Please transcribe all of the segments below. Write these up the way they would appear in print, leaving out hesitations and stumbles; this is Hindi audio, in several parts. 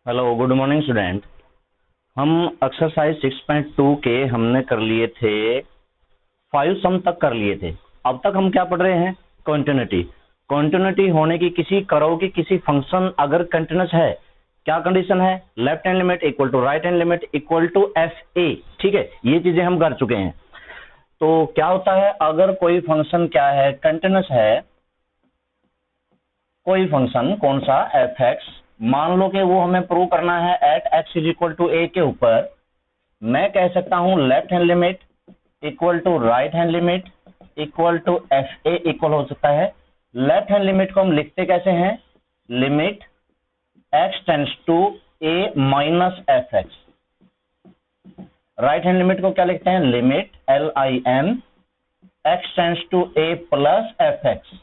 Hello, good morning student. हम एक्सरसाइज 6.2 के हमने कर लिए थे 5 सम तक कर लिए थे। अब तक हम क्या पढ़ रहे हैं? कंटिन्यूटी। कंटिन्यूटी होने की किसी कर्व की किसी फंक्शन अगर कंटिन्यूस है, क्या कंडीशन है? Left hand limit equal to right hand limit equal to F A. ठीक है, ये चीजें हम कर चुके हैं। तो क्या होता है अगर कोई फंक्शन क्या है, कंटिन्यूस है, कोई फंक्शन कौन सा एफ एक्स, मान लो कि वो हमें प्रूव करना है at x is equal to a के ऊपर। मैं कह सकता हूं left hand limit equal to right hand limit equal to F a equal हो सकता है। लेफ्ट हैंड लिमिट को हम लिखते कैसे हैं? Limit x tends to A minus F x. Right hand limit को क्या लिखते हैं? Limit L I M x tends to A plus F x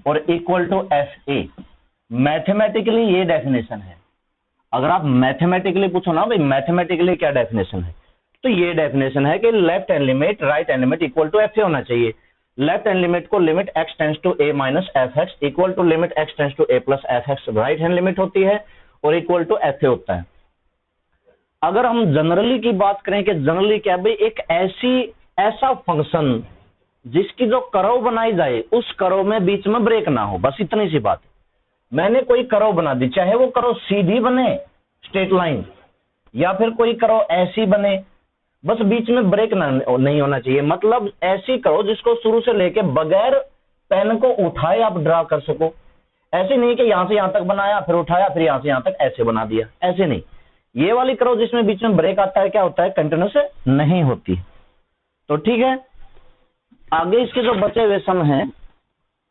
और equal to F a. Mathematically ये डेफिनेशन है। अगर आप मैथमेटिकली पूछो ना भाई मैथमेटिकली क्या डेफिनेशन है, तो ये डेफिनेशन है कि left hand limit right hand limit equal to F A होना चाहिए। लेफ्ट हैंड लिमिट को limit x tends to A minus F x equal to limit x tends to A plus F x right hand limit होती है और इक्वल टू एफ ए होता है। अगर हम जनरली की बात करें कि जनरली क्या भाई, एक ऐसा फंक्शन जिसकी जो कर्व बनाई जाए उस कर्व में बीच में ब्रेक ना हो, बस इतनी सी बात है। मैंने कोई कर्व बना दी, चाहे वो कर्व सीधी बने स्ट्रेट लाइन या फिर कोई कर्व ऐसी बने, बस बीच में ब्रेक नहीं होना चाहिए। मतलब ऐसी कर्व जिसको शुरू से लेके बगैर पेन को उठाए आप ड्रा कर सको। ऐसे नहीं कि यहां से यहां तक बनाया फिर उठाया फिर यहां से यहां तक ऐसे बना दिया, ऐसे नहीं। ये वाली कर्व जिसमें बीच में ब्रेक आता है क्या होता है? कंटिन्यूस नहीं होती। तो ठीक है, आगे इसके जो बचे हुए सम हैं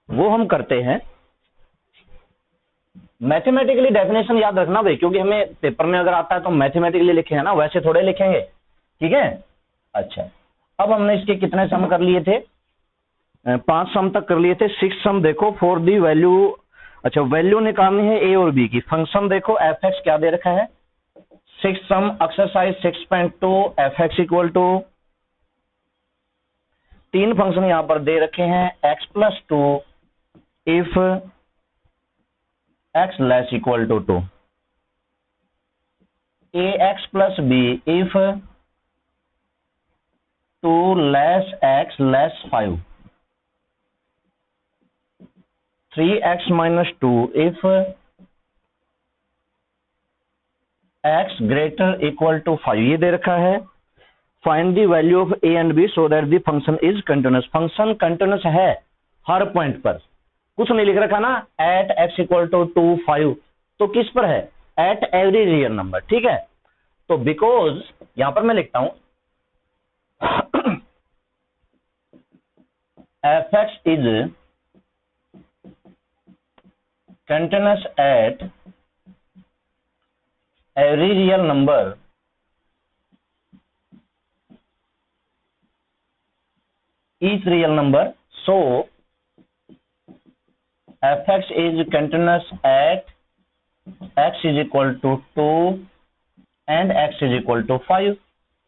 वो हम करते हैं। मैथमेटिकली डेफिनेशन याद रखना भाई, क्योंकि हमें पेपर में अगर आता है तो मैथमेटिकली लिखेंगे ना, वैसे थोड़े लिखेंगे। ठीक है, अच्छा। अब हमने इसके कितने सम कर लिए थे? 5 सम तक कर लिए थे। 6 सम देखो फॉर दी वैल्यू। अच्छा, वैल्यू निकालनी है ए और बी की। फंक्शन देखो एफ एक्स क्या दे रखा है? 6 some exercise 6.2 F x equal to 3 function यहां पर दे रखे हैं। X plus 2 if X less equal to 2, A x plus B if 2 less x less 5, 3x minus 2 if X greater equal to 5, ये दे रखा है। Find the value of A and B so that the function is continuous. Function continuous है हर पॉइंट पर, कुछ नहीं लिख रखा ना एट एक्स इक्वल टू 2 5, तो किस पर है? At every real number. ठीक है, तो बिकॉज यहां पर मैं लिखता हूं F x is continuous at every real number each real number, so fx is continuous at x is equal to 2 and x is equal to 5।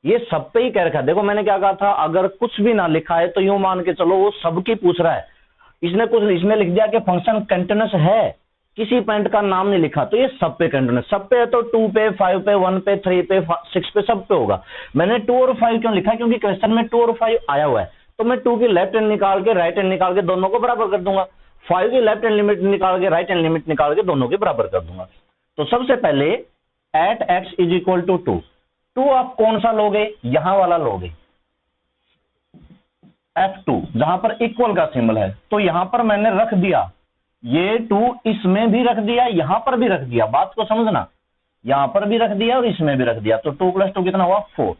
ये सब पे ही कह रखा है। देखो मैंने क्या कहा था, अगर कुछ भी ना लिखा है तो यूं मान के चलो वो सबकी पूछ रहा है। इसने लिख दिया कि फंक्शन कंटिन्यूस है, किसी पॉइंट का नाम नहीं लिखा, तो ये सब पे कंटिन्यूस। सब पे है तो 2 पे 5 पे 1 पे 3 पे 6 पे सब पे होगा। मैंने 2 और 5 क्यों लिखा? क्योंकि क्वेश्चन में 2 और 5 आया हुआ है, तो मैं 2 की लेफ्ट हैंड निकाल के राइट हैंड निकाल के दोनों को बराबर कर दूंगा। 5 की लेफ्ट हैंड लिमिट निकाल के राइट हैंड लिमिट निकाल के दोनों के बराबर कर दूंगा। तो सबसे पहले at x is equal to 2, 2 आप कौन सा लोगे? यहां वाला लोगे F2, जहां पर इक्वल का सिंबल है। तो यहां पर मैंने रख दिया ये 2, इसमें भी रख दिया, यहां पर भी रख दिया। बात को समझना, यहां पर भी रख दिया और इसमें भी रख दिया, तो 2 + 2 कितना हुआ? 4।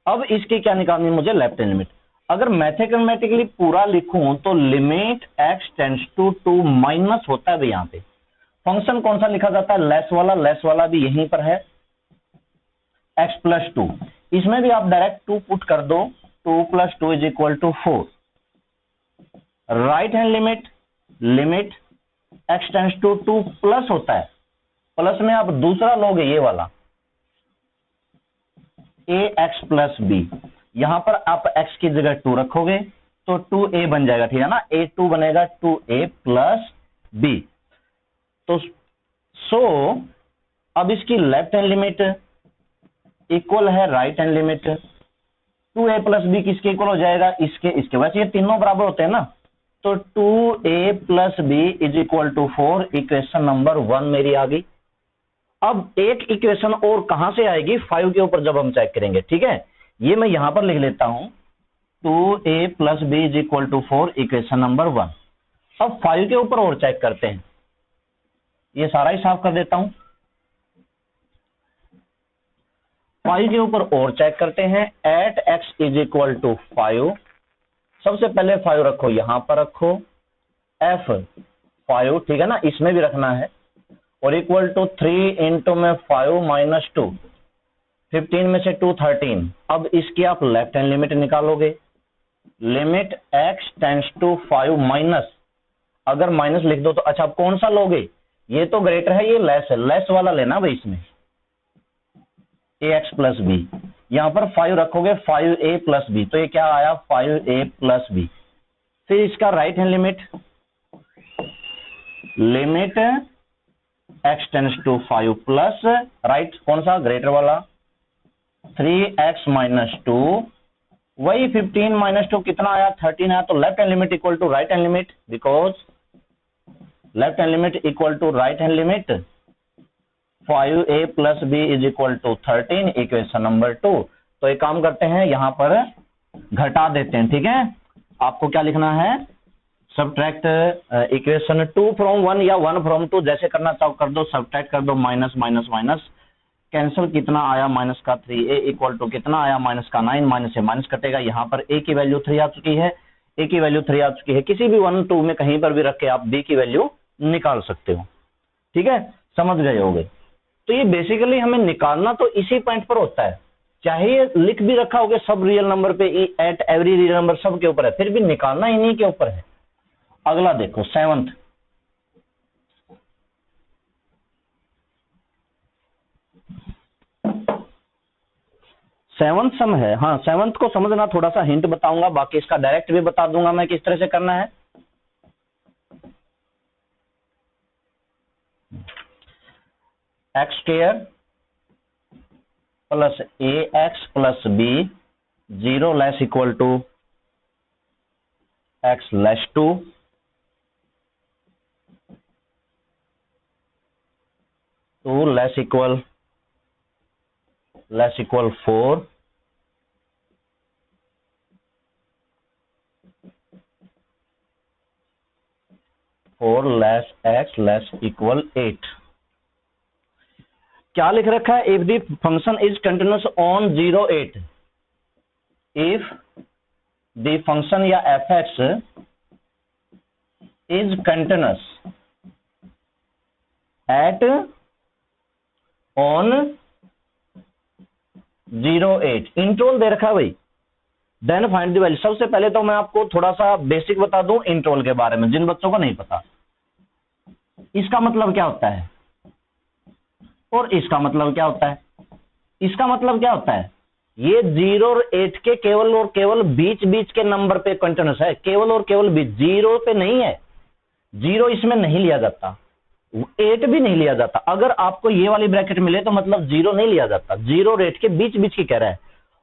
अब इसकी क्या निकालनी है मुझे? Left hand limit. अगर मैथमेटिकली पूरा लिखूं तो limit x tends to 2 minus होता है यहां पे। फंक्शन कौन सा लिखा जाता है? लेस वाला भी यहीं पर है, x + 2। इसमें भी आप डायरेक्ट 2 पुट कर दो, 2 + 2 is equal to 4। Right hand limit x tends to 2 plus होता है, प्लस में आप दूसरा लोगे ये वाला ax + b। यहां पर आप x की जगह 2 रखोगे तो 2a बन जाएगा, ठीक है ना? a2 बनेगा 2a + b। तो सो अब इसकी लेफ्ट हैंड लिमिट इक्वल है right hand limit, 2a plus B किसके इक्वल हो जाएगा, इसके वैसे ये तीनों बराबर होते हैं ना, तो 2a plus B is equal to 4, equation number 1 मेरी आ गई। अब एक इक्वेशन और कहां से आएगी, 5 के ऊपर जब हम चेक करेंगे, ठीक है, ये मैं यहां पर लिख लेता हूं, 2a plus B is equal to 4, equation number 1। अब 5 के ऊपर और चेक करते हैं, ये सारा ही साफ कर देता हूं। 5 के ऊपर और चेक करते हैं, at x is equal to 5, सबसे पहले 5 रखो, यहां पर रखो, f 5, ठीक है ना, इसमें भी रखना है, और इक्वल टू 3 इंटू में 5 माइनस 2, 15 में से 2 13। अब इसकी आप लेफ्ट हैंड लिमिट निकालोगे, limit x tends to 5 minus, अगर माइनस लिख दो तो अच्छा, आप कौन सा लोगे, ये तो ग्रेटर है, ये लेस है, लेस वाला लेना भाई, इसमें ax प्लस बी, यहां पर 5 रखोगे, 5a प्लस बी, तो ये क्या आया, 5a प्लस बी। फिर इसका right hand limit, limit x tends to 5 plus right कौन सा, ग्रेटर वाला, 3x माइनस 2, वही 15 माइनस 2 कितना आया, 13 आया, तो left hand limit equal to right hand limit, because left hand limit equal to right hand limit, 5a plus B is equal to 13, equation number 2। तो एक काम करते हैं, यहां पर घटा देते हैं, ठीक है, आपको क्या लिखना है, सब्ट्रैक्ट इक्वेशन 2 फ्रॉम 1 या 1 फ्रॉम 2, जैसे करना चाहो कर दो, सब्ट्रैक्ट कर दो, माइनस माइनस माइनस कैंसिल, कितना आया माइनस का 3a इक्वल टू कितना आया माइनस का 9, माइनस से माइनस कटेगा, यहाँ पर a की वैल्यू 3 आ चुकी है, a की वैल्यू 3 आ चुकी है, किसी भी 1 2 में कहीं पर भी रख के आप b की वैल्यू निकाल सकते हो, ठीक है, समझ गए होगे। तो ये बेसिकली हमें निकालना तो इसी पॉइंट पर होता है, चाहे ये लिख भी रखा होगा सब रियल नंबर पे, एट एवरी रियल नंबर सब के ऊपर है, फिर भी निकालना इन्हीं के ऊपर है। अगला देखो, सेवंथ, सेवंथ सम है, हाँ सेवंथ को समझना, थोड़ा सा हिंट बताऊंगा, बाकी इसका डायरेक्ट भी बता दूंगा मैं किस तरह से करना है। X square plus a x plus b, 0 less equal to x less 2, 2 less equal 4, 4 less x less equal 8। क्या लिख रखा है, if the function is continuous on 0 8, if the function या f x is continuous at on 0 8, interval दे रखा है भाई, देन फाइंड द वैल्यू। सबसे पहले तो मैं आपको थोड़ा सा बेसिक बता दूं इंटरवल के बारे में, जिन बच्चों को नहीं पता, इसका मतलब क्या होता है और इसका मतलब क्या होता है। इसका मतलब क्या होता है, ये 0 और 8 के केवल और केवल बीच बीच के नंबर पे कंटिन्यूअस है, केवल और केवल बीच, 0 पे नहीं है, 0 इसमें नहीं लिया जाता, 8 भी नहीं लिया जाता। अगर आपको ये वाली ब्रैकेट मिले तो मतलब 0 नहीं लिया जाता, 0 और 8 के बीच बीच की कह रहा है।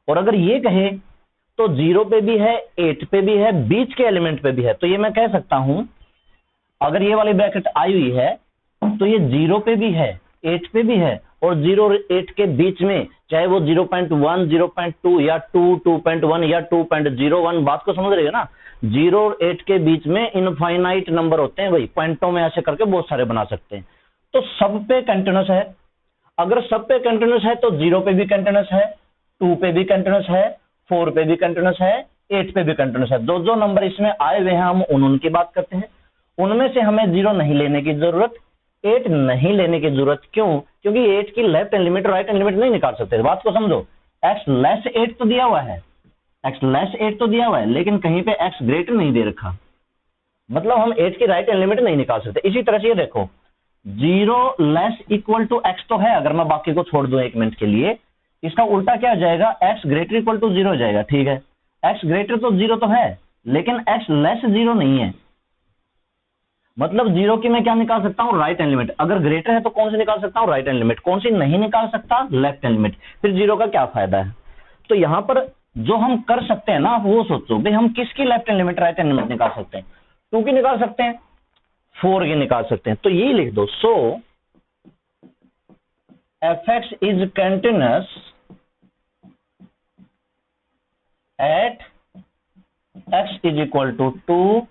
और अगर ये कहे तो 0 पे भी है, 8 पे भी है, बीच के एलिमेंट पे भी है, तो ये मैं कह सकता हूं, अगर ये वाली ब्रैकेट आई हुई है तो ये 0 पे भी है, 8 पे भी है, और 0 और 8 के बीच में, चाहे वो 0.1 0.2 या 2.1 या 2.01, बात को समझ रहे हो ना, 0 और 8 के बीच में इनफाइनाइट नंबर होते हैं भाई, पॉइंटों में ऐसे करके बहुत सारे बना सकते हैं। तो सब पे कंटिन्यूअस है, अगर सब पे कंटिन्यूअस है तो 0 पे भी कंटिन्यूअस है, 2 पे भी कंटिन्यूअस है, 4 पे भी कंटिन्यूअस है, 8 पे भी कंटिन्यूअस है। जो नंबर इसमें आए हुए हैं हम उनकी बात करते हैं, उनमें से हमें 0 नहीं लेने की जरूरत, 8 नहीं लेने की जरूरत। क्यों? क्योंकि 8 की लेफ्ट हैंड लिमिट और राइट हैंड लिमिट नहीं निकाल सकते। बात को समझो, x लेस 8 तो दिया हुआ है, x लेस 8 तो दिया हुआ है, लेकिन कहीं पे x ग्रेटर नहीं दे रखा, मतलब हम 8 की राइट हैंड लिमिट नहीं निकाल सकते। इसी तरह से ये देखो, 0 लेस इक्वल टू x तो है, अगर मैं बाकी को छोड़ दूं 1 मिनट के लिए, इसका उल्टा क्या हो जाएगा, x ग्रेटर इक्वल टू 0 हो जाएगा। ठीक है, x ग्रेटर तो 0 तो है, लेकिन x लेस 0 नहीं है, मतलब जीरो की मैं क्या निकाल सकता हूँ, राइट हैंड लिमिट। अगर ग्रेटर है तो कौन सी निकाल सकता हूँ, राइट हैंड लिमिट। कौन सी नहीं निकाल सकता, लेफ्ट हैंड लिमिट। फिर जीरो का क्या फायदा है। तो यहां पर जो हम कर सकते हैं ना, आप वो सोचो भाई, हम किसकी left hand limit, right hand limit निकाल सकते हैं। 2 की निकाल सकते हैं, 4 की निकाल सकते हैं। तो यही लिख दो, so fx is continuous at x is equal to 2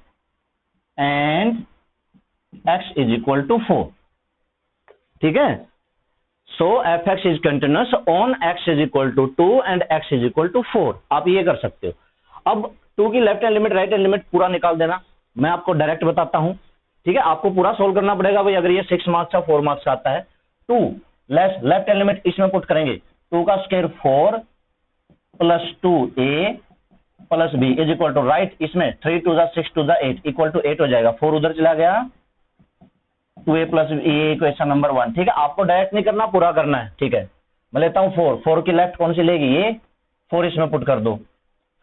and x is equal to 4। ठीक है, so fx is continuous on x is equal to 2 and x is equal to 4। आप ये कर सकते हो। अब 2 की left hand limit, right hand limit पूरा निकाल देना। मैं आपको डायरेक्ट बताता हूं, ठीक है। आपको पूरा सोल्व करना पड़ेगा भाई। अगर ये 6 मार्क्स का 4 मार्क्स का आता है, 2 लेफ्ट हैंड लिमिट इसमें पुट करेंगे, 2 का square 4 plus 2a plus b is equal to, right, इसमें 3 2 6 2 8 इक्वल टू 8 हो जाएगा। 4 उधर चला गया, 2a plus b equation number 1। ठीक है, आपको डायरेक्ट नहीं करना, पूरा करना है। ठीक है, मैं लेता हूं 4 की लेफ्ट कौन सी लेगी, ये 4 इसमें पुट कर दो।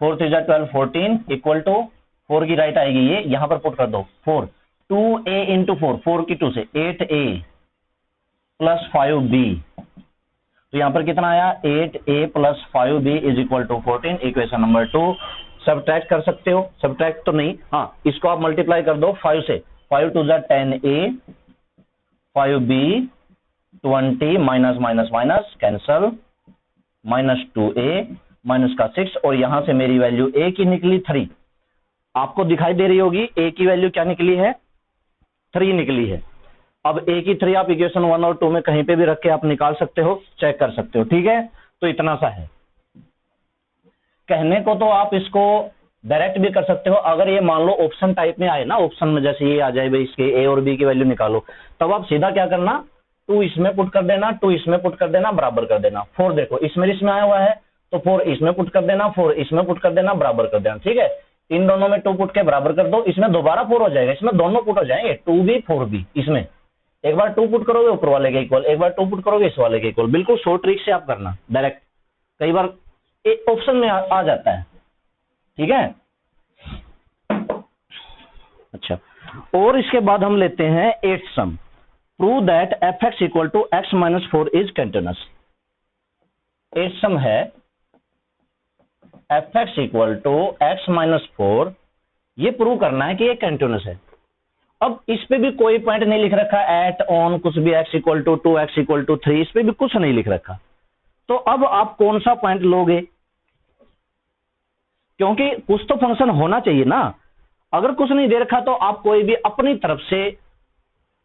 4 3 12 14 इक्वल टू 4 की राइट आएगी, ये यहां पर पुट कर दो 4। 2a इंटू 4 की 2 से 8a प्लस 5b। तो यहां पर कितना आया, 8a plus 5b is equal to 14, equation number 2। Subtract कर सकते हो, सब्ट्रैक्ट तो नहीं, हाँ, इसको आप मल्टीप्लाई कर दो 5 से। 5 2 10a, 5b 20 minus minus minus cancel, minus 2a minus का 6, और यहां से मेरी वैल्यू a की निकली 3। आपको दिखाई दे रही होगी a की वैल्यू क्या निकली है, 3 निकली है। अब a की 3 आप इक्वेशन 1 और 2 में कहीं पे भी रख के आप निकाल सकते हो, चेक कर सकते हो। ठीक है, तो इतना सा है। कहने को तो आप इसको डायरेक्ट भी कर सकते हो। अगर ये मान लो ऑप्शन टाइप में आए ना, ऑप्शन में जैसे ये आ जाए भाई, इसके a और b की वैल्यू निकालो, तब आप सीधा क्या करना, 2 इसमें पुट कर देना, 2 इसमें पुट कर देना, बराबर कर देना। 4 देखो इसमें आया हुआ है, तो 4 इसमें पुट कर देना, 4 इसमें पुट कर देना, बराबर कर देना। ठीक है, इन दोनों में 2 पुट के बराबर कर दो, इसमें दोबारा 4 हो जाएगा, इसमें दोनों पुट हो जाएंगे, 2b 4b। इसमें एक बार 2 पुट करोगे ऊपर वाले के इक्वल, एक बार 2 पुट करोगे इस वाले के इक्वल। बिल्कुल शॉर्ट ट्रिक से आप करना डायरेक्ट, कई बार ऑप्शन में आ जाता है। ठीक है, अच्छा, और इसके बाद हम लेते हैं 8th sum. Prove that fx equal to x minus 4 is continuous. 8th sum है fx equal to x minus 4, ये प्रूव करना है कि ये कंटिन्यूअस है। अब इस पे भी कोई पॉइंट नहीं लिख रखा, एट ऑन कुछ भी, x equal to 2 x equal to 3, इस पे भी कुछ नहीं लिख रखा। तो अब आप कौन सा पॉइंट लोगे, क्योंकि कुछ तो फंक्शन होना चाहिए ना। अगर कुछ नहीं दे रखा तो आप कोई भी अपनी तरफ से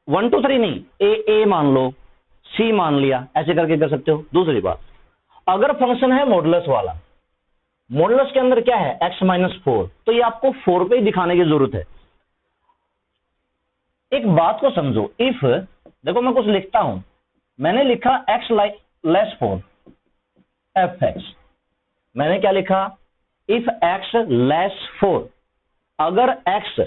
1 2 3 नहीं, ए मान लो, सी मान लिया, ऐसे करके कर सकते हो। दूसरी बात, अगर फंक्शन है मॉडुलस वाला, मॉडुलस के अंदर क्या है, x माइनस 4, तो ये आपको 4 पे ही दिखाने की जरूरत है। एक बात को समझो, इफ देखो मैं कुछ लिखता हूं, मैंने लिखा x लेस 4 fx, मैंने क्या लिखा, इफ x लेस 4, अगर x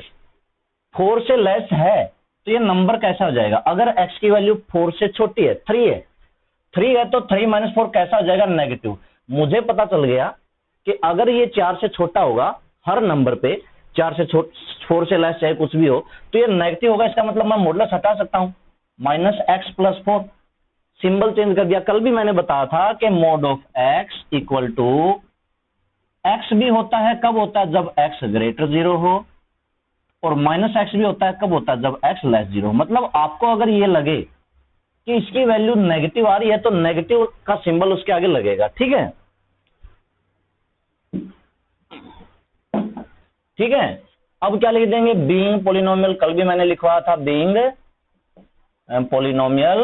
4 से लेस है तो ये नंबर कैसा हो जाएगा। अगर x की वैल्यू 4 से छोटी है, 3 है तो 3 माइनस 4 कैसा हो जाएगा, नेगेटिव। मुझे पता चल गया कि अगर ये 4 से छोटा होगा, हर नंबर पे 4 से 4 से लेस चाहे कुछ भी हो, तो ये नेगेटिव होगा। इसका मतलब मैं मॉडुलस हटा सकता हूं, minus x plus 4, symbol change कर दिया। कल भी मैंने बताया था कि mod of x equal to x भी होता है, कब होता है, जब x ग्रेटर 0 हो, और माइनस x भी होता है, कब होता है, जब x लेस 0 हो। मतलब आपको अगर ये लगे कि इसकी वैल्यू नेगेटिव आ रही है, तो नेगेटिव का सिंबल उसके आगे लगेगा। ठीक है, ठीक है। अब क्या लिख देंगे, बीइंग पॉलिनोमियल, कल भी मैंने लिखवाया था, being polynomial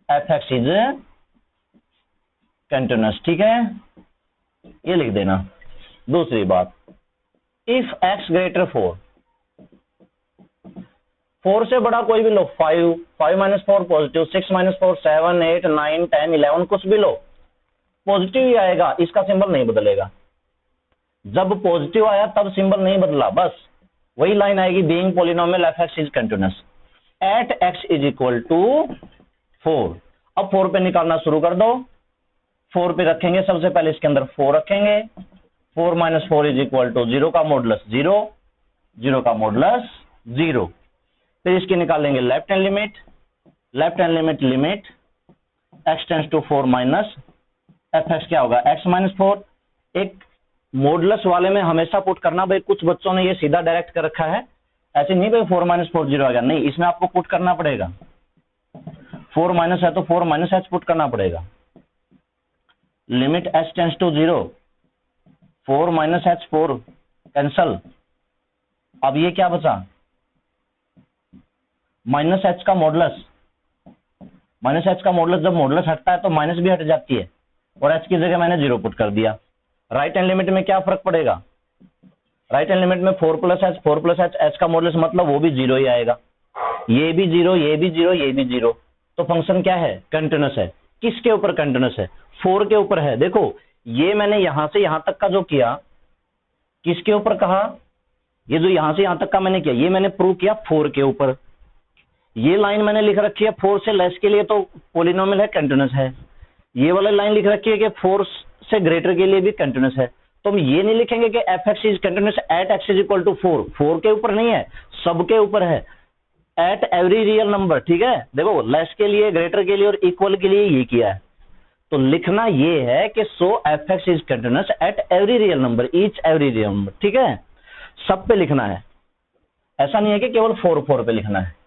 fx is continuous. ठीक है, ये लिख देना। दूसरी बात, इफ x ग्रेटर 4 से बड़ा कोई भी लो, 5 माइनस 4 पॉजिटिव, 6 माइनस 4 7 8 9 10 11 कुछ भी लो, पॉजिटिव ही आएगा, इसका सिंबल नहीं बदलेगा। जब पॉजिटिव आया तब सिंबल नहीं बदला, बस वही लाइन आएगी, being polynomial fx is continuous at x is equal to 4। अब 4 पे निकालना शुरू कर दो। 4 पे रखेंगे, सबसे पहले इसके अंदर 4 रखेंगे, 4 माइनस 4 इज इक्वल टू 0 का मॉडुलस 0, 0 का मॉडुलस 0। फिर इसकी निकालेंगे left hand limit, left hand limit limit x tends to 4 minus fx क्या होगा x माइनस 4। एक मॉडुलस वाले में हमेशा पुट करना, भाई कुछ बच्चों ने ये सीधा डायरेक्ट कर रखा है, ऐसे नहीं भाई 4 माइनस 4 0 आ गया, नहीं, इसमें आपको पुट करना पड़ेगा। 4 माइनस है तो 4 माइनस h पुट करना पड़ेगा। Limit h tends to 0, 4 minus h 4 cancel. अब ये क्या बचा, माइनस h का मॉडुलस, माइनस h का मॉडुलस जब मॉडुलस हटता है तो माइनस भी हट जाती है, और h की जगह मैंने 0 पुट कर दिया। राइट हैंड लिमिट में क्या फर्क पड़ेगा, राइट हैंड लिमिट में 4 प्लस h, 4 प्लस h का मॉडुलस मतलब वो भी 0 ही आएगा, ये भी 0, ये भी 0, ये भी 0। तो फंक्शन क्या है, कंटिन्यूअस है। किसके ऊपर कंटिन्यूअस है, 4 के ऊपर है। देखो ये मैंने यहां से यहां तक का जो किया, किसके ऊपर कहा, ये जो यहां से यहां तक का मैंने किया, ये मैंने प्रूव किया 4 के ऊपर। ये लाइन मैंने लिख रखी है 4 से लेस के लिए तो पॉलिनोमियल है, कंटिन्यूअस है। ये वाला लाइन लिख रखी है कि 4 से ग्रेटर के लिए भी कंटिन्यूअस है। तो हम ये नहीं लिखेंगे कि fx is continuous at x is equal to 4, 4 के ऊपर नहीं है, सबके ऊपर है, एट एवरी रियल नंबर। ठीक है, देखो लेस के लिए, ग्रेटर के लिए और इक्वल के लिए ये किया है। तो लिखना ये है कि सो fx is continuous at every real number, each every real number. ठीक है, सब पे लिखना है, ऐसा नहीं है कि केवल 4 पे लिखना है।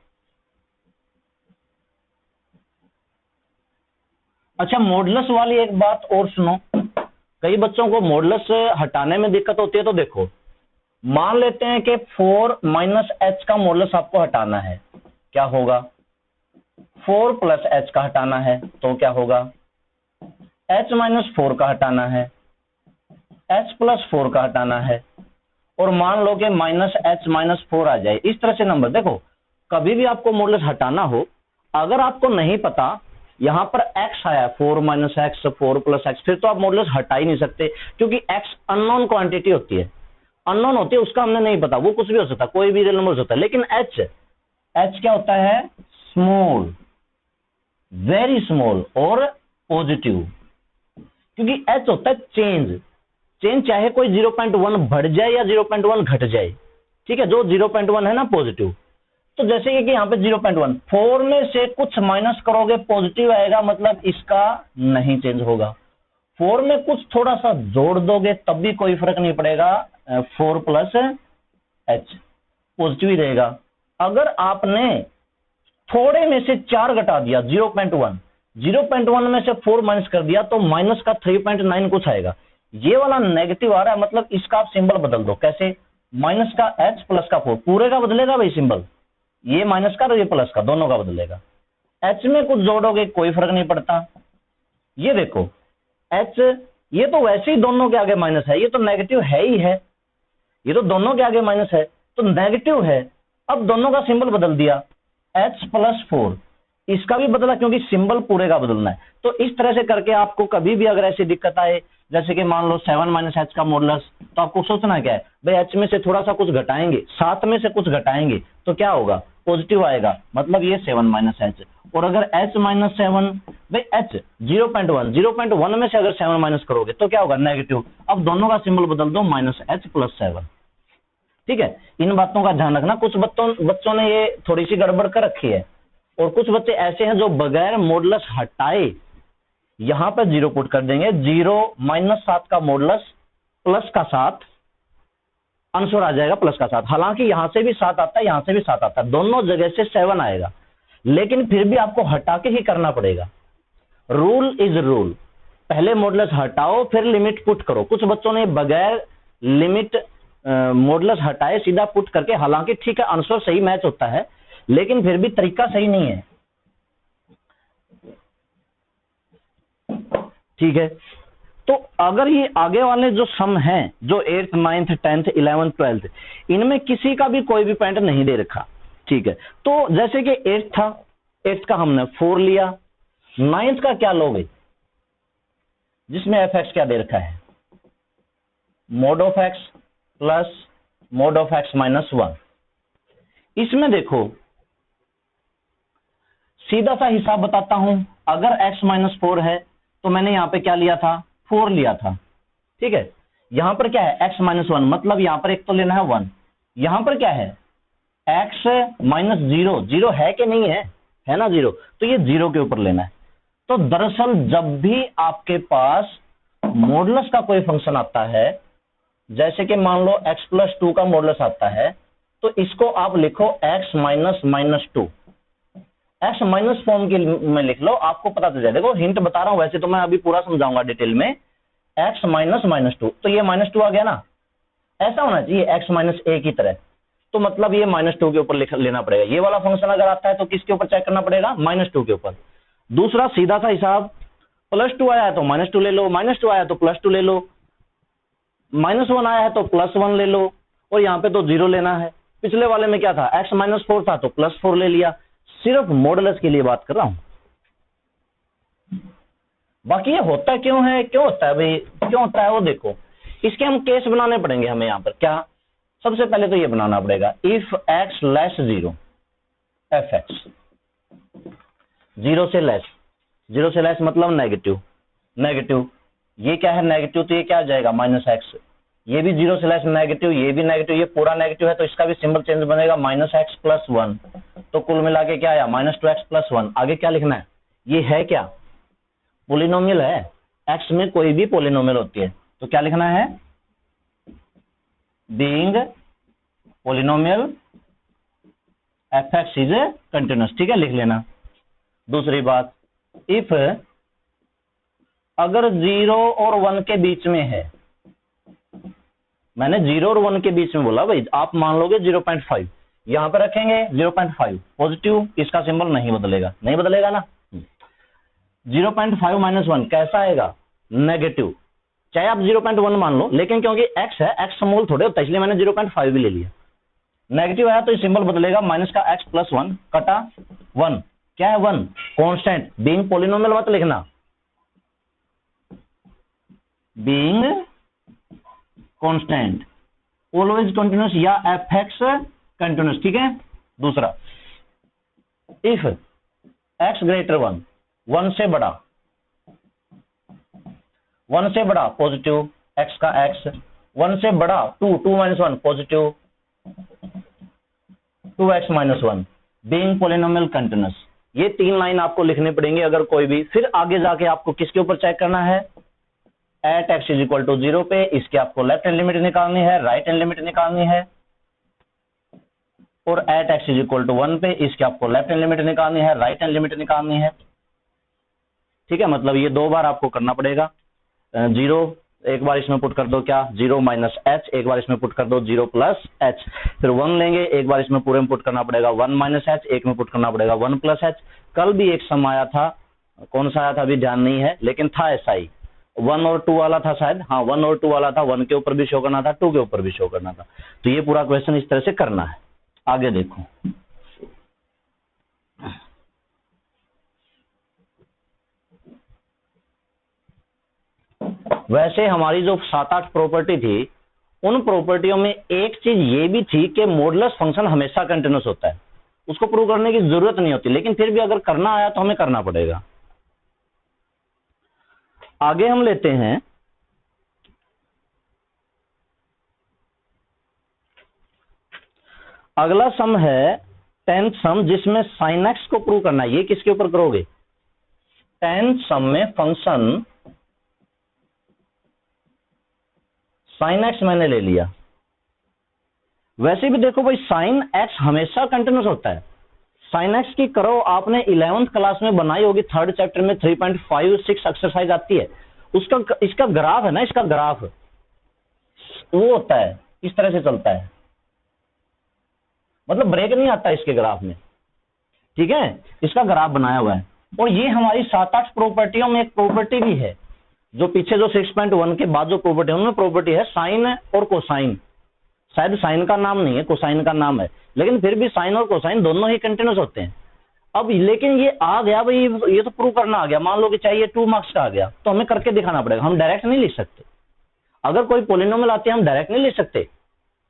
अच्छा, मॉडुलस वाली एक बात और सुनो, कई बच्चों को मॉडुलस हटाने में दिक्कत होती है। तो देखो मान लेते हैं कि 4 माइनस h का मॉडुलस आपको हटाना है, क्या होगा, 4 प्लस h का हटाना है तो क्या होगा, h माइनस 4 का हटाना है, h प्लस 4 का हटाना है, और मान लो कि माइनस h माइनस 4 आ जाए। इस तरह से नंबर, देखो कभी भी आपको मॉडुलस हटाना हो, अगर आपको नहीं पता यहां पर x आया, 4 माइनस x, 4 प्लस x, फिर तो आप मॉडुलस हटा ही नहीं सकते, क्योंकि x अननोन क्वांटिटी होती है, अननोन होती है, उसका हमने नहीं पता, वो कुछ भी हो सकता है, कोई भी रियल नंबर हो सकता है। लेकिन h क्या होता है, स्मॉल, वेरी स्मॉल और पॉजिटिव, क्योंकि h होता है चेंज, चेंज चाहे कोई 0.1 बढ़ जाए या 0.1 घट जाए। ठीक है, जो 0.1 है ना पॉजिटिव, तो जैसे कि यहाँ पे 0.1, 4 में से कुछ माइनस करोगे पॉजिटिव आएगा, मतलब इसका नहीं चेंज होगा। 4 में कुछ थोड़ा सा जोड़ दोगे तब भी कोई फर्क नहीं पड़ेगा, 4 प्लस h पॉजिटिव ही रहेगा। अगर आपने थोड़े में से 4 घटा दिया, 0.1, 0.1 में से 4 माइनस कर दिया तो माइनस का 3.9 कुछ आएगा, ये वाला नेगेटिव आ रहा है, मतलब इसका आप सिंबल बदल दो। कैसे, माइनस का h प्लस का 4, पूरे का बदलेगा भाई सिंबल, ये माइनस का और ये प्लस का, दोनों का बदलेगा। h में कुछ जोड़ोगे कोई फर्क नहीं पड़ता। ये देखो h, ये तो वैसे ही दोनों के आगे माइनस है, ये तो नेगेटिव है ही है, ये तो दोनों के आगे माइनस है तो नेगेटिव है। अब दोनों का सिंबल बदल दिया, h प्लस 4, इसका भी बदला क्योंकि सिंबल पूरे का बदलना है। तो इस तरह से करके आपको कभी भी अगर ऐसी दिक्कत आए, जैसे कि मान लो 7 माइनस h का मॉडुलस, तो आपको सोचना क्या है भाई, h में से थोड़ा सा कुछ घटाएंगे, 7 में से कुछ घटाएंगे तो क्या होगा, पॉजिटिव आएगा, मतलब ये 7 माइनस h। और अगर h माइनस 7, भाई h 0.1 में से अगर 7 माइनस करोगे तो क्या होगा, नेगेटिव। अब दोनों का सिंबल बदल दो, माइनस h प्लस 7। ठीक है, इन बातों का ध्यान रखना। कुछ बच्चों ने ये थोड़ी सी गड़बड़ कर रखी है, और कुछ बच्चे ऐसे हैं जो बगैर मॉडुलस हटाए यहां पर 0 पुट कर देंगे। 0 माइनस 7 का मॉडुलस प्लस का 7, आंसर आ जाएगा प्लस का 7। हालांकि यहां से भी 7 आता है, यहां से भी 7 आता है, दोनों जगह से 7 आएगा, लेकिन फिर भी आपको हटा के ही करना पड़ेगा। रूल इज रूल, पहले मॉडुलस हटाओ फिर लिमिट पुट करो। कुछ बच्चों ने बगैर लिमिट मॉडुलस हटाए सीधा पुट करके, हालांकि ठीक है आंसर सही मैच होता है, लेकिन फिर भी तरीका सही नहीं है। ठीक है, तो अगर ये आगे वाले जो सम हैं, जो 8th 9th 10th 11th 12th, इनमें किसी का भी कोई भी पॉइंट नहीं दे रखा। ठीक है, तो जैसे कि 8th था, 8th का हमने 4 लिया, 9th का क्या लोगे, जिसमें fx क्या दे रखा है, mod of x plus mod of x minus 1। इसमें देखो सीधा सा हिसाब बताता हूं, अगर x माइनस 4 है तो मैंने यहां पे क्या लिया था, 4 लिया था। ठीक है, यहां पर क्या है x माइनस 1, मतलब यहां पर एक तो लेना है 1, यहां पर क्या है x माइनस जीरो, जीरो है कि नहीं है ना जीरो, तो ये जीरो के ऊपर लेना है। तो दरअसल जब भी आपके पास मॉडुलस का कोई फंक्शन आता है, जैसे कि मान लो x+2 का मॉडुलस आता है, तो इसको आप लिखो x minus minus two, x minus form के में लिख लो, आपको पता चल जाए। देखो हिंट बता रहा हूं, वैसे तो मैं अभी पूरा समझाऊंगा डिटेल में। x माइनस माइनस टू, तो ये -2 आ गया ना, ऐसा होना चाहिए x माइनस ए की तरह। तो मतलब ये -2 के ऊपर लेना पड़ेगा। ये वाला फंक्शन अगर आता है तो किसके ऊपर चेक करना पड़ेगा? -2 के ऊपर। दूसरा सीधा सा हिसाब, +2 आया है तो -2 ले लो, -2 आया तो +2 ले लो, -1 आया है तो +1 ले लो, और यहाँ पे तो 0 लेना है। पिछले वाले में क्या था? x -4 था तो +4 ले लिया। सिर्फ मॉडुलस के लिए बात कर रहा हूं। बाकी ये होता क्यों है, क्यों होता है भाई, क्यों होता है वो देखो। इसके हम केस बनाने पड़ेंगे हमें यहाँ पर। क्या? सबसे पहले तो ये बनाना पड़ेगा, इफ x लेस 0 fx, 0 से लेस, 0 से लेस मतलब नेगेटिव, नेगेटिव, ये क्या है नेगेटिव, तो ये क्या आ जाएगा -x, ये भी 0 से लेस नेगेटिव, ये भी नेगेटिव, ये पूरा नेगेटिव है तो इसका भी सिंबल चेंज बनेगा -x + 1। तो कुल मिला के क्या आया? -2x + 1। आगे क्या लिखना है? ये है क्या? पोलिनोमियल है, x में कोई भी पोलिनोमियल होती है, तो क्या लिखना है? Being polynomial fx is continuous. ठीक है, लिख लेना। दूसरी बात, इफ अगर 0 और 1 के बीच में है, मैंने 0 और 1 के बीच में बोला भाई, आप मान लोगे 0.5, यहां पर रखेंगे 0.5 पॉजिटिव, इसका सिंबल नहीं बदलेगा, नहीं बदलेगा ना। 0.5 - 1 कैसा आएगा? नेगेटिव। चाहे आप 0.1 मान लो, लेकिन क्योंकि x है, x स्मॉल थोड़े होता है, इसलिए मैंने 0.5 भी ले लिया। नेगेटिव आया तो ये सिंबल बदलेगा, माइनस का x + 1 कटा 1, क्या है 1? कांस्टेंट। बीइंग पॉलिनोमियल मत लिखना, बीइंग कांस्टेंट, ऑलवेज कंटिन्यूअस या fx कंटिन्यूअस। ठीक है। दूसरा, इफ x ग्रेटर 1, 1 से बड़ा, 1 से बड़ा पॉजिटिव, x का x, 1 से बड़ा 2, 2 - 1 positive, 2x - 1, being polynomial continuous. ये 3 लाइन आपको लिखने पड़ेंगे अगर कोई भी। फिर आगे जाके आपको किसके ऊपर चेक करना है? एट x = 0 पे इसके आपको लेफ्ट हैंड लिमिट निकालनी है, राइट हैंड लिमिट निकालनी है, और एट x = 1 पे इसके आपको लेफ्ट हैंड लिमिट निकालनी है, राइट हैंड लिमिट निकालनी है। ठीक है, मतलब ये 2 बार आपको करना पड़ेगा। 0 एक बार इसमें पुट कर दो, क्या? 0 - h, एक बार इसमें पुट कर दो 0 + h। फिर 1 लेंगे, एक बार इसमें पूरे में पुट करना पड़ेगा 1 - h, एक में पुट करना पड़ेगा 1 + h। कल भी एक सम आया था, कौन सा आया था अभी ध्यान नहीं है, लेकिन था ऐसा ही, 1 और 2 वाला था शायद। हाँ, 1 और 2 वाला था, 1 के ऊपर भी शो करना था, 2 के ऊपर भी शो करना था। तो ये पूरा क्वेश्चन इस तरह से करना है। आगे देखो, वैसे हमारी जो 7-8 प्रॉपर्टी थी, उन प्रॉपर्टियों में एक चीज ये भी थी कि मॉडुलस फंक्शन हमेशा कंटिन्यूअस होता है, उसको प्रूव करने की जरूरत नहीं होती, लेकिन फिर भी अगर करना आया तो हमें करना पड़ेगा। आगे हम लेते हैं अगला सम है 10th सम, जिसमें sin x को प्रूव करना है। ये किसके ऊपर करोगे? 10th सम में फंक्शन sin x मैंने ले लिया। वैसे भी देखो भाई, sin x हमेशा कंटिन्यूअस होता है। sin x की करो आपने 11th क्लास में बनाई होगी, 3rd चैप्टर में 3.56 एक्सरसाइज आती है, उसका इसका ग्राफ है ना, इसका ग्राफ वो होता है, इस तरह से चलता है, मतलब ब्रेक नहीं आता इसके ग्राफ में। ठीक है, इसका ग्राफ बनाया हुआ है। और ये हमारी 7-8 प्रॉपर्टियों में एक प्रॉपर्टी भी है, जो पीछे जो 6.1 के बाद जो प्रॉपर्टी है, उनमें प्रॉपर्टी है साइन और कोसाइन। शायद साइन का नाम नहीं है, कोसाइन का नाम है, लेकिन फिर भी साइन और कोसाइन दोनों ही कंटिन्यूअस होते हैं। अब लेकिन ये आ गया भाई, ये तो प्रूव करना आ गया, मान लो कि चाहिए 2 मार्क्स का आ गया, तो हमें करके दिखाना पड़ेगा, हम डायरेक्ट नहीं लिख सकते। अगर कोई पॉलिनोमियल आती है हम डायरेक्ट नहीं लिख सकते,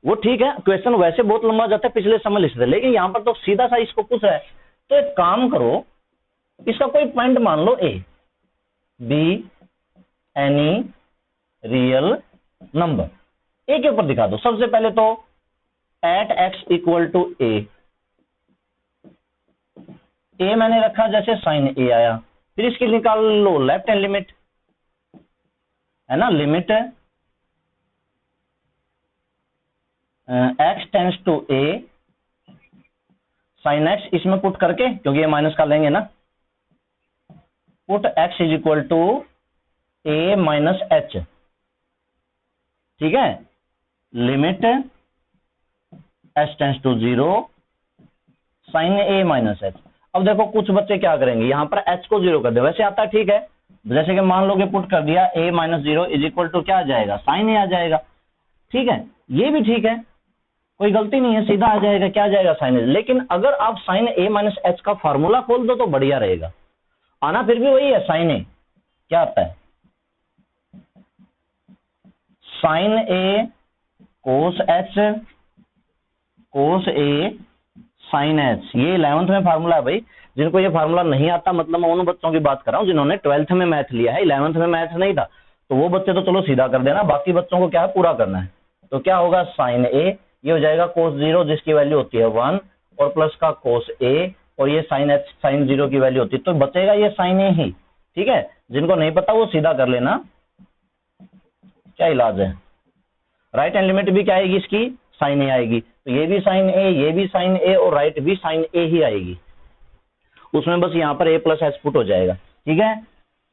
वो ठीक है, क्वेश्चन वैसे बहुत लंबा जाता है, पिछले समय लिख सकते, लेकिन यहां पर तो सीधा सा इसको पूछ रहा है। तो एक काम करो, इसका कोई पॉइंट मान लो ए, बी एनी रियल नंबर, ए के ऊपर दिखा दो। सबसे पहले तो एट एक्स इक्वल टू ए मैंने रखा जैसे साइन ए आया, फिर इसकी निकाल लो लेफ्ट हैंड लिमिट, है ना, limit x tends to a sine x, इसमें पुट करके, क्योंकि ये माइनस का लेंगे ना, put x is equal to A minus h, ठीक है, limit h tends to 0 sine a minus h. अब देखो कुछ बच्चे क्या करेंगे, यहां पर एच को 0 कर दे, वैसे आता है ठीक है, जैसे कि मान लो कि पुट कर दिया ए माइनस 0 इज इक्वल टू क्या आ जाएगा, साइन ए आ जाएगा, ठीक है, ये भी ठीक है, कोई गलती नहीं है, सीधा आ जाएगा, क्या आ जाएगा, साइन ए। लेकिन अगर आप साइन ए माइनस एच का फॉर्मूला खोल दो तो बढ़िया रहेगा, आना फिर भी वही है, साइन ए क्या आता है, साइन ए कोस एच कोस ए साइन एच, ये 11th में फार्मूला है भाई। जिनको ये फार्मूला नहीं आता, मतलब मैं उन बच्चों की बात कर रहा हूं जिन्होंने 12th में मैथ लिया है, 11th में मैथ नहीं था, तो वो बच्चे तो चलो सीधा कर देना, बाकी बच्चों को क्या है, पूरा करना है। तो क्या होगा, साइन ए, ये हो जाएगा कोस 0 जिसकी वैल्यू होती है 1, और प्लस का कोस ए, और ये साइन एच साइन 0 की वैल्यू होती है, तो बचेगा ये साइन ए ही, ठीक है। जिनको नहीं पता वो सीधा कर लेना, क्या इलाज है। राइट हैंड लिमिट भी क्या आएगी इसकी, साइन ए आएगी, तो ये भी साइन ए, ये भी साइन ए, और राइट भी साइन ए ही आएगी, उसमें बस यहाँ पर ए प्लस एच पुट हो जाएगा, ठीक है।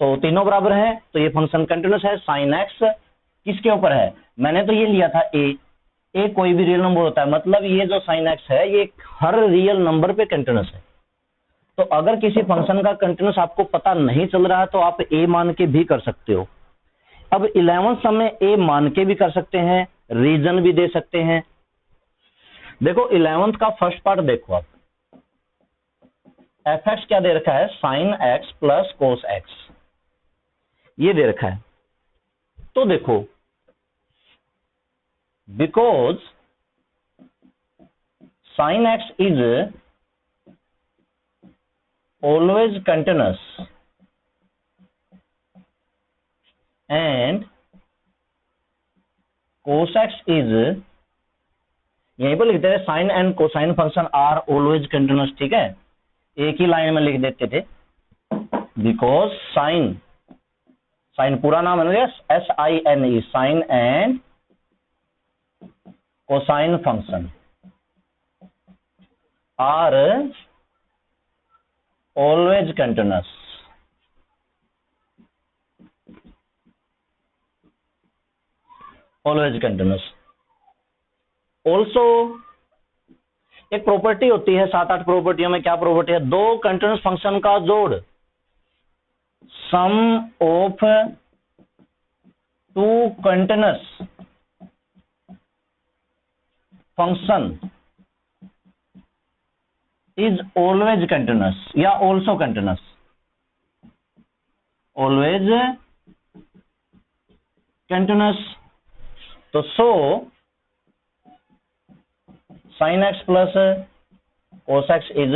तो तीनों बराबर है, तो ये फंक्शन कंटिन्यूस है। साइन एक्स किसके ऊपर है, मैंने तो ये लिया था ए कोई भी रियल नंबर होता है, मतलब ये जो साइन एक्स है ये हर रियल नंबर पे कंटिन्यूस है। तो अगर किसी फंक्शन का कंटिन्यूस आपको पता नहीं चल रहा है तो आप ए मान के भी कर सकते हो। अब 11th सम में ए मान के भी कर सकते हैं, रीजन भी दे सकते हैं। देखो 11th का फर्स्ट पार्ट देखो आप, एफ एक्स क्या दे रखा है, sine x plus cos x, ये दे रखा है। तो देखो because sine x is always continuous and cos x is, यहीं पर लिखते थे sine and cosine function are always continuous, ठीक है, एक ही लाइन में लिख देते थे। बिकॉज साइन, साइन पूरा नाम है SINE, sine and cosine function are always continuous, always continuous. Also एक प्रॉपर्टी होती है, 7-8 प्रॉपर्टियों में क्या प्रॉपर्टी है, दो कंटिन्यूस फंक्शन का जोड़, sum of two continuous function is always continuous या ऑल्सो कंटिन्यूस, ऑलवेज कंटिन्यूस। तो so sine x plus cos x is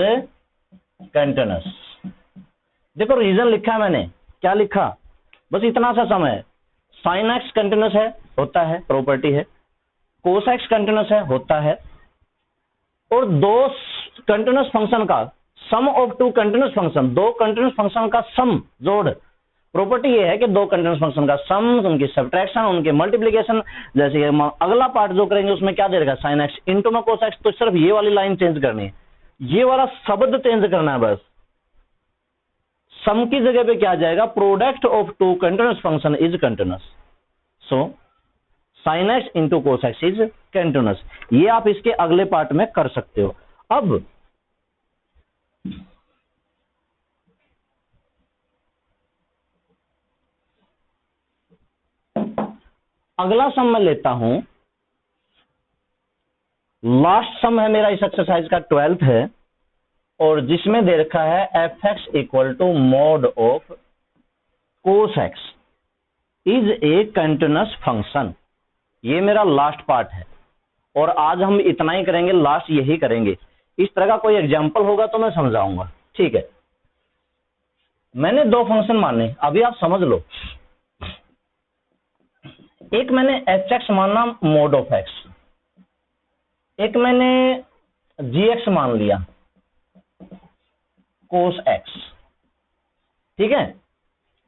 continuous. देखो रीजन लिखा है मैंने, क्या लिखा, बस इतना सा समय, साइन एक्स कंटिन्यूस है, होता है, प्रॉपर्टी है, कोस एक्स कंटिन्यूस है, होता है, और दो कंटिन्यूस फंक्शन का सम ऑफ टू कंटिन्यूस फंक्शन, दो कंटिन्यूस फंक्शन का सम जोड़, प्रॉपर्टी ये है कि दो कंटिन्यूस फंक्शन का सम, उनकी सब्ट्रैक्शन, उनके मल्टीप्लिकेशन। जैसे अगला पार्ट जो करेंगे उसमें क्या दे रखा, साइन एक्स इंटू में कोस एक्स, तो सिर्फ ये वाली लाइन चेंज करनी है, ये वाला शब्द चेंज करना है बस। सम की जगह पे क्या आ जाएगा, product of two continuous function is continuous, so sine x into cos x is continuous. ये आप इसके अगले पार्ट में कर सकते हो। अब अगला सम मैं लेता हूं, लास्ट सम है मेरा इस एक्सरसाइज का 12th है, और जिसमें दे रखा है f x equal to mod of cos x is a continuous function. ये मेरा लास्ट पार्ट है, और आज हम इतना ही करेंगे, लास्ट यही करेंगे। इस तरह का कोई एग्जाम्पल होगा तो मैं समझाऊंगा, ठीक है। मैंने दो फंक्शन माने, अभी आप समझ लो। एक मैंने एच एक्स माना मॉड ऑफ एक्स, एक मैंने gx मान लिया cos x, ठीक है,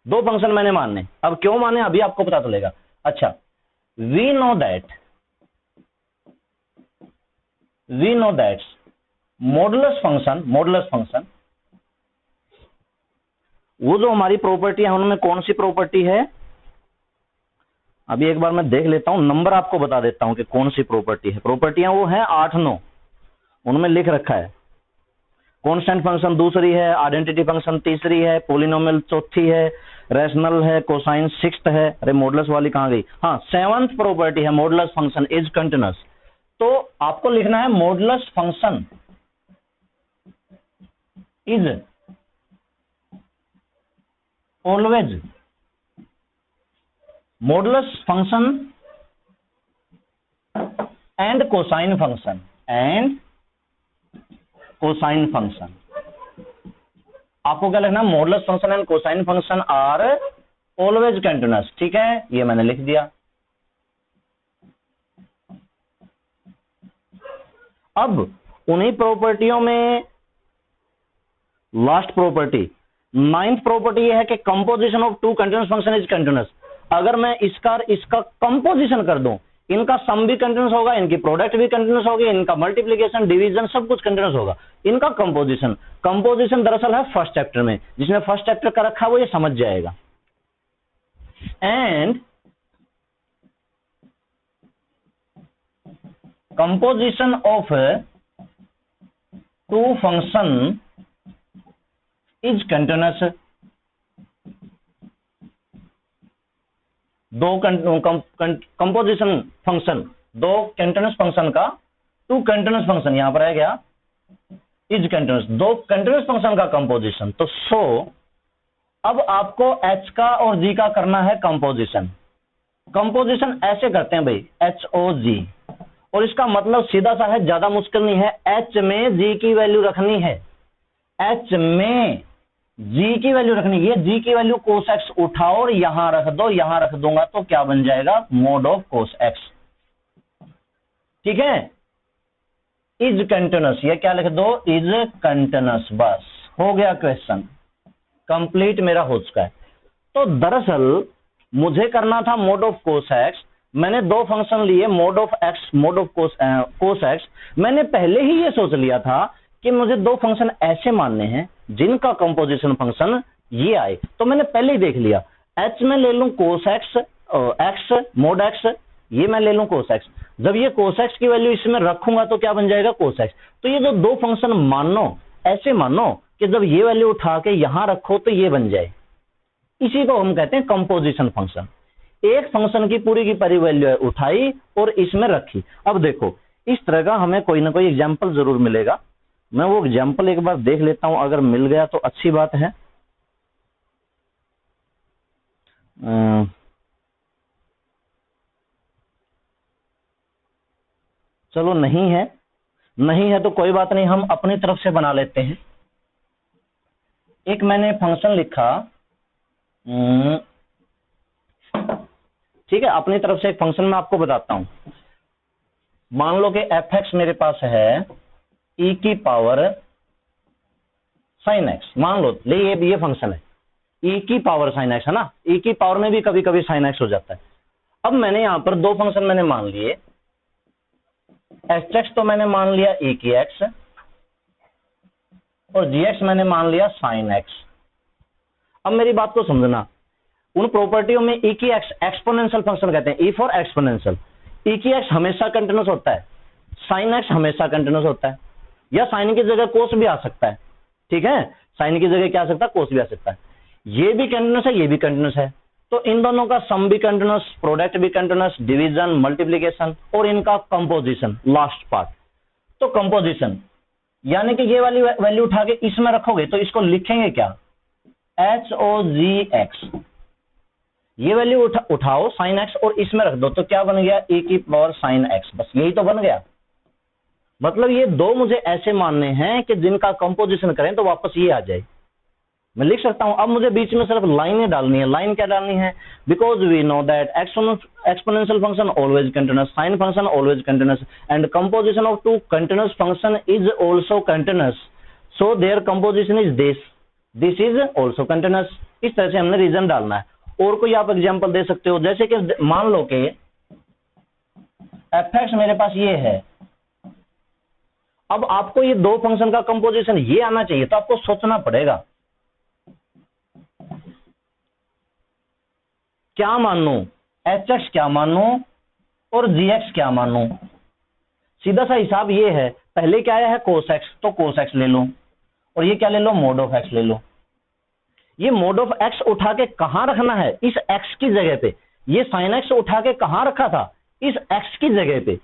दो फंक्शन मैंने मानने, अब क्यों माने अभी आपको पता चलेगा। अच्छा, we know that modulus function वो जो हमारी प्रॉपर्टी है उनमें कौन सी प्रॉपर्टी है, अभी एक बार मैं देख लेता हूं, नंबर आपको बता देता हूं कि कौन सी प्रॉपर्टी है। प्रॉपर्टियां वो है 8-9, उनमें लिख रखा है। कांस्टेंट फंक्शन दूसरी है, आइडेंटिटी फंक्शन तीसरी है, पॉलिनोमियल चौथी है, रैशनल है, कोसाइन सिक्स्थ है। अरे मॉडुलस वाली कहां गई, हाँ 7th प्रॉपर्टी है, मॉडुलस फंक्शन इज कंटिन्यूअस। तो आपको लिखना है modulus function is always modulus function and cosine function आपको क्या लिखना है, modulus function and cosine function are always continuous. ठीक है, ये मैंने लिख दिया। अब उन्हीं प्रॉपर्टियों में लास्ट प्रॉपर्टी 9th प्रॉपर्टी यह है कि composition of two continuous function is continuous. अगर मैं इसका कंपोजिशन कर दूं, इनका सम भी कंटिन्यूअस होगा, इनकी प्रोडक्ट भी कंटिन्यूअस होगी, इनका मल्टीप्लिकेशन डिवीजन सब कुछ कंटिन्यूअस होगा। इनका कंपोजिशन दरअसल है फर्स्ट चैप्टर में, जिसने फर्स्ट चैप्टर का रखा है वो ये समझ जाएगा। And composition of two function is continuous. दो कंपोजिशन फंक्शन, दो कंटिन्यूअस फंक्शन का, टू कंटिन्यूअस फंक्शन यहां पर है क्या, इज कंटिन्यूअस, दो कंटिन्यूअस फंक्शन का कंपोजिशन। तो सो अब आपको h का और g का करना है कंपोजिशन ऐसे करते हैं भाई, HOG, और इसका मतलब सीधा सा है, ज्यादा मुश्किल नहीं है। h में g की वैल्यू रखनी है, h में g की वैल्यू रखनी है। g की वैल्यू cos x उठाओ और यहां रख दो, यहां रख दूंगा तो क्या बन जाएगा, मोड ऑफ cos x। ठीक है, इज कंटिन्यूअस, ये क्या लिख दो, इज कंटिन्यूअस, बस हो गया क्वेश्चन कंप्लीट मेरा हो चुका है। तो दरअसल मुझे करना था मोड ऑफ cos x, मैंने दो फंक्शन लिए, mode of x, mode of cos x। मैंने पहले ही ये सोच लिया था कि मुझे दो फंक्शन ऐसे मानने हैं जिनका कंपोजिशन फंक्शन ये आए, तो मैंने पहले ही देख लिया। h में ले लूं cos x, x mode x, ये मैं ले लूं cos x। जब ये cos x की वैल्यू इसमें रखूंगा तो क्या बन जाएगा, cos x। तो ये जो दो फंक्शन मानो, ऐसे मानो कि जब ये वैल्यू उठा के यहां रखो तो ये बन जाए, इसी को हम कहते हैं कंपोजिशन फंक्शन। एक फंक्शन की पूरी वैल्यू उठाई और इसमें रखी। अब देखो इस तरह का हमें कोई ना कोई एग्जाम्पल जरूर मिलेगा, मैं वो एग्जाम्पल एक बार देख लेता हूं, अगर मिल गया तो अच्छी बात है। चलो नहीं है तो कोई बात नहीं, हम अपनी तरफ से बना लेते हैं। एक मैंने फंक्शन लिखा, ठीक है, अपनी तरफ से एक फंक्शन मैं आपको बताता हूं। मान लो कि fx मेरे पास है e की पावर sin x, मान लो ले ये फंक्शन है e की पावर sin x है ना, e की पावर में भी कभी कभी sin x हो जाता है। अब मैंने यहां पर दो फंक्शन मैंने मान लिए, hx तो मैंने मान लिया e की x, और gx मैंने मान लिया sin x। अब मेरी बात को समझना, उन प्रॉपर्टियों में e की x एक्सपोनेंशियल फंक्शन कहते हैं, e फॉर एक्सपोनेंशियल। e की x हमेशा कंटिन्यूअस होता है, sin x हमेशा कंटिन्यूअस होता है, या sin की जगह cos भी आ सकता है। ठीक है, sin की जगह क्या आ सकता है, cos भी आ सकता है। ये भी कंटिन्यूअस है, ये भी कंटिन्यूअस है, तो इन दोनों का सम भी कंटिन्यूअस, प्रोडक्ट भी कंटिन्यूअस, डिवीजन, मल्टीप्लीकेशन और इनका कंपोजिशन लास्ट पार्ट। तो कंपोजिशन यानी कि ये वाली वैल्यू उठा के इसमें रखोगे तो इसको लिखेंगे क्या, HOGX। ये वैल्यू उठाओ sin x और इसमें रख दो तो क्या बन गया, e की पावर sin x, बस यही तो बन गया। मतलब ये दो मुझे ऐसे मानने हैं कि जिनका कंपोजिशन करें तो वापस ये आ जाए। मैं लिख सकता हूं, अब मुझे बीच में सिर्फ लाइनें डालनी है। लाइन क्या डालनी है, because we know that exponential function always continuous, sine function always continuous, and composition of two continuous function is also continuous, so their composition is this is also continuous। इस तरह से हमने रीजन डालना है। और कोई आप एग्जांपल दे सकते हो, जैसे कि मान लो कि fx मेरे पास ये है, अब आपको ये दो फंक्शन का कंपोजिशन ये आना चाहिए, तो आपको सोचना पड़ेगा क्या मानूं, hx क्या मानूं और gx क्या मानूं। सीधा सा हिसाब ये है, पहले क्या आया है cos x, तो cos x ले लो, और ये क्या ले लो, mod of x ले लो। ये mod of x उठा के कहां रखना है, इस x की जगह पे। ये sin x उठा के कहां रखा था, इस x की जगह पे।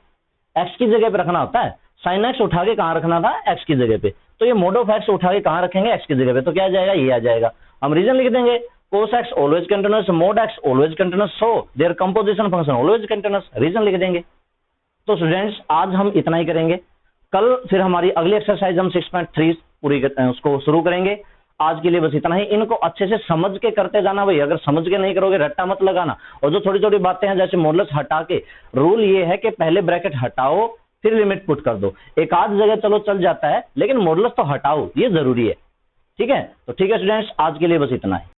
x की जगह पे रखना होता है, sin x उठा के कहां रखना था, x की जगह पे। तो ये mod of x उठा के कहां रखेंगे, x की जगह पे, तो क्या आ जाएगा, ये आ जाएगा। हम रीजन लिख देंगे, cos x always continuous, mod x always continuous, so their composition function always continuous, reason लिख देंगे। तो स्टूडेंट्स आज हम इतना ही करेंगे, कल फिर हमारी अगली एक्सरसाइज हम 6.3 पूरी उसको शुरू करेंगे। आज के लिए बस इतना ही। इनको अच्छे से समझ के करते जाना भाई, अगर समझ के नहीं करोगे रट्टा मत लगाना। और जो छोटी छोटी बातें हैं जैसे मॉडुलस हटा के, रूल ये है कि पहले ब्रैकेट हटाओ फिर लिमिट पुट कर दो। एक आध जगह चलो चल जाता है, लेकिन मॉडुलस तो हटाओ, ये जरूरी है। ठीक है, तो ठीक है स्टूडेंट्स, आज के लिए बस इतना ही।